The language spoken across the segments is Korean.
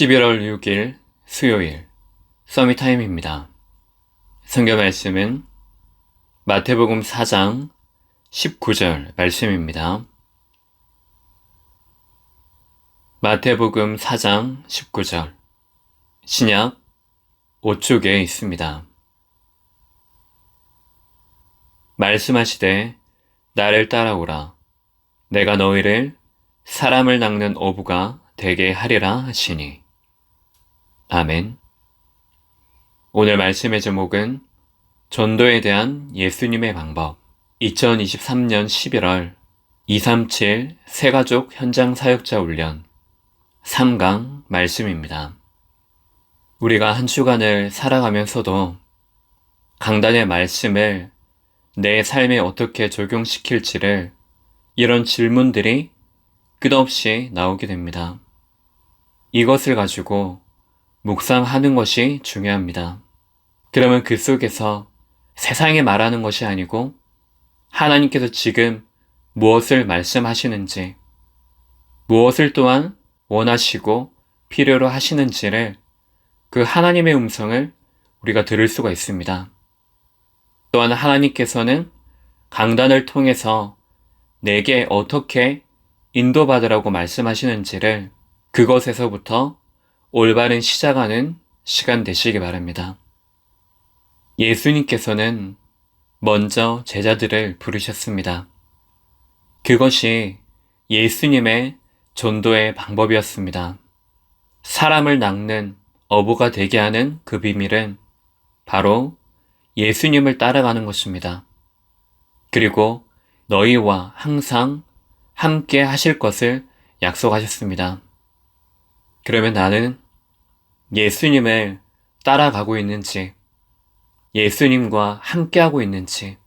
11월 6일 수요일 서밋타임입니다. 성경 말씀은 마태복음 4장 19절 말씀입니다. 마태복음 4장 19절 신약 5쪽에 있습니다. 말씀하시되 나를 따라오라. 내가 너희를 사람을 낚는 어부가 되게 하리라 하시니. 아멘. 오늘 말씀의 제목은 전도에 대한 예수님의 방법 2023년 11월 237 새가족 현장 사역자 훈련 3강 말씀입니다. 우리가 한 주간을 살아가면서도 강단의 말씀을 내 삶에 어떻게 적용시킬지를 이런 질문들이 끝없이 나오게 됩니다. 이것을 가지고 묵상하는 것이 중요합니다. 그러면 그 속에서 세상에 말하는 것이 아니고 하나님께서 지금 무엇을 말씀하시는지, 무엇을 또한 원하시고 필요로 하시는지를 그 하나님의 음성을 우리가 들을 수가 있습니다. 또한 하나님께서는 강단을 통해서 내게 어떻게 인도받으라고 말씀하시는지를 그것에서부터 올바른 시작하는 시간 되시기 바랍니다. 예수님께서는 먼저 제자들을 부르셨습니다. 그것이 예수님의 전도의 방법이었습니다. 사람을 낚는 어부가 되게 하는 그 비밀은 바로 예수님을 따라가는 것입니다. 그리고 너희와 항상 함께 하실 것을 약속하셨습니다. 그러면 나는 예수님을 따라가고 있는지, 예수님과 함께하고 있는지,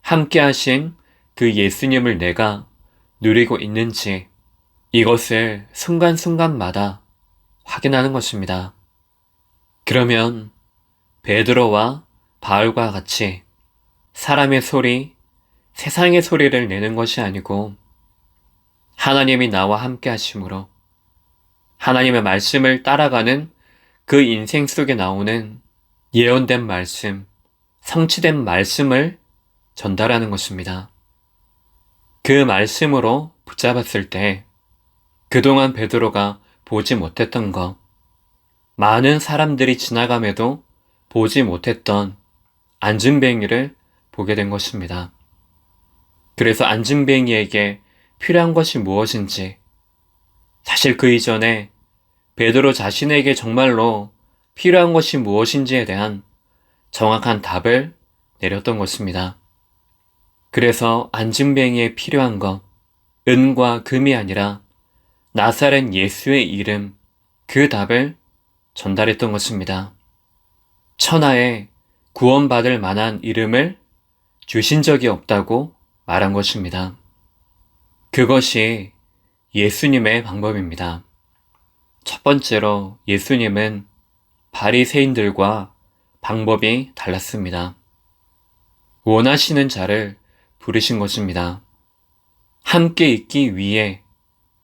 함께 하신 그 예수님을 내가 누리고 있는지, 이것을 순간순간마다 확인하는 것입니다. 그러면 베드로와 바울과 같이 사람의 소리, 세상의 소리를 내는 것이 아니고 하나님이 나와 함께 하심으로 하나님의 말씀을 따라가는 그 인생 속에 나오는 예언된 말씀, 성취된 말씀을 전달하는 것입니다. 그 말씀으로 붙잡았을 때 그동안 베드로가 보지 못했던 것, 많은 사람들이 지나감에도 보지 못했던 안진뱅이를 보게 된 것입니다. 그래서 안진뱅이에게 필요한 것이 무엇인지, 사실 그 이전에 베드로 자신에게 정말로 필요한 것이 무엇인지에 대한 정확한 답을 내렸던 것입니다. 그래서 안진뱅이에 필요한 것, 은과 금이 아니라 나사렛 예수의 이름, 그 답을 전달했던 것입니다. 천하에 구원받을 만한 이름을 주신 적이 없다고 말한 것입니다. 그것이 예수님의 방법입니다. 첫 번째로 예수님은 바리새인들과 방법이 달랐습니다. 원하시는 자를 부르신 것입니다. 함께 있기 위해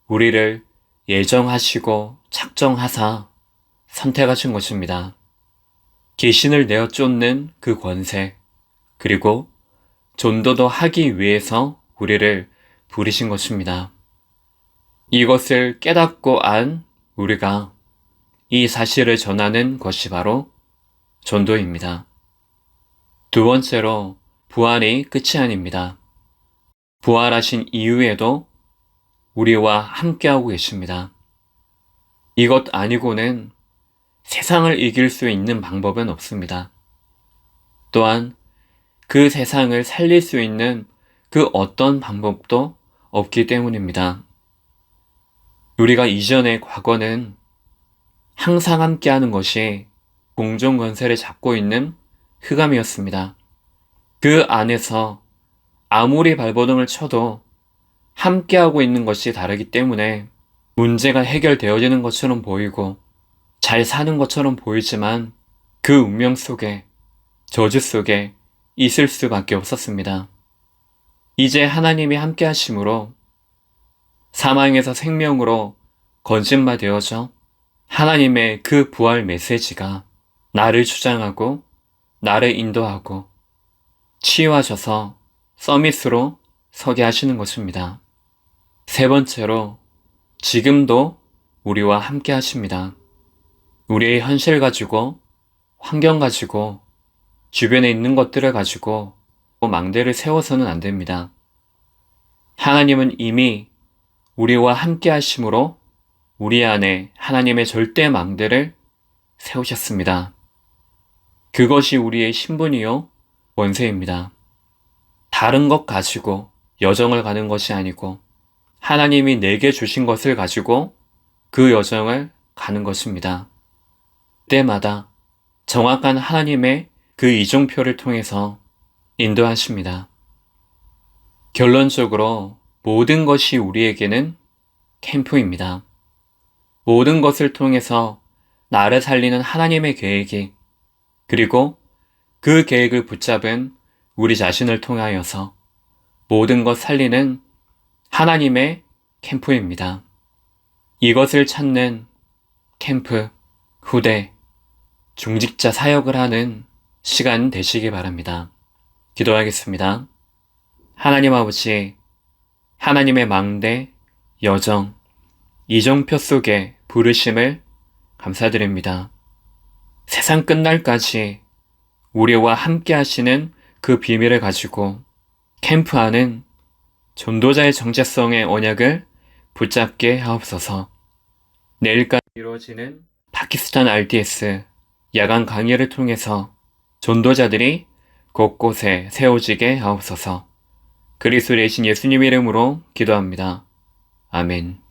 우리를 예정하시고 작정하사 선택하신 것입니다. 귀신을 내어 쫓는 그 권세, 그리고 전도도 하기 위해서 우리를 부르신 것입니다. 이것을 깨닫고 안 우리가 이 사실을 전하는 것이 바로 전도입니다. 두 번째로 부활이 끝이 아닙니다. 부활하신 이후에도 우리와 함께하고 계십니다. 이것 아니고는 세상을 이길 수 있는 방법은 없습니다. 또한 그 세상을 살릴 수 있는 그 어떤 방법도 없기 때문입니다. 우리가 이전의 과거는 항상 함께하는 것이 공동건설을 잡고 있는 흑암이었습니다. 그 안에서 아무리 발버둥을 쳐도 함께하고 있는 것이 다르기 때문에 문제가 해결되어지는 것처럼 보이고 잘 사는 것처럼 보이지만 그 운명 속에, 저주 속에 있을 수밖에 없었습니다. 이제 하나님이 함께 하심으로 사망에서 생명으로 건진마 되어져 하나님의 그 부활 메시지가 나를 주장하고 나를 인도하고 치유하셔서 서밋으로 서게 하시는 것입니다. 세 번째로, 지금도 우리와 함께 하십니다. 우리의 현실 가지고, 환경 가지고, 주변에 있는 것들을 가지고 망대를 세워서는 안 됩니다. 하나님은 이미 우리와 함께 하심으로 우리 안에 하나님의 절대 망대를 세우셨습니다. 그것이 우리의 신분이요 권세입니다. 다른 것 가지고 여정을 가는 것이 아니고 하나님이 내게 주신 것을 가지고 그 여정을 가는 것입니다. 때마다 정확한 하나님의 그 이정표를 통해서 인도하십니다. 결론적으로 모든 것이 우리에게는 캠프입니다. 모든 것을 통해서 나를 살리는 하나님의 계획이, 그리고 그 계획을 붙잡은 우리 자신을 통하여서 모든 것 살리는 하나님의 캠프입니다. 이것을 찾는 캠프, 후대, 중직자 사역을 하는 시간 되시기 바랍니다. 기도하겠습니다. 하나님 아버지, 하나님의 망대, 여정, 이정표 속에 부르심을 감사드립니다. 세상 끝날까지 우리와 함께 하시는 그 비밀을 가지고 캠프하는 전도자의 정체성의 언약을 붙잡게 하옵소서. 내일까지 이루어지는 파키스탄 RDS 야간 강의를 통해서 전도자들이 곳곳에 세워지게 하옵소서. 그리스도의 신 예수님 이름으로 기도합니다. 아멘.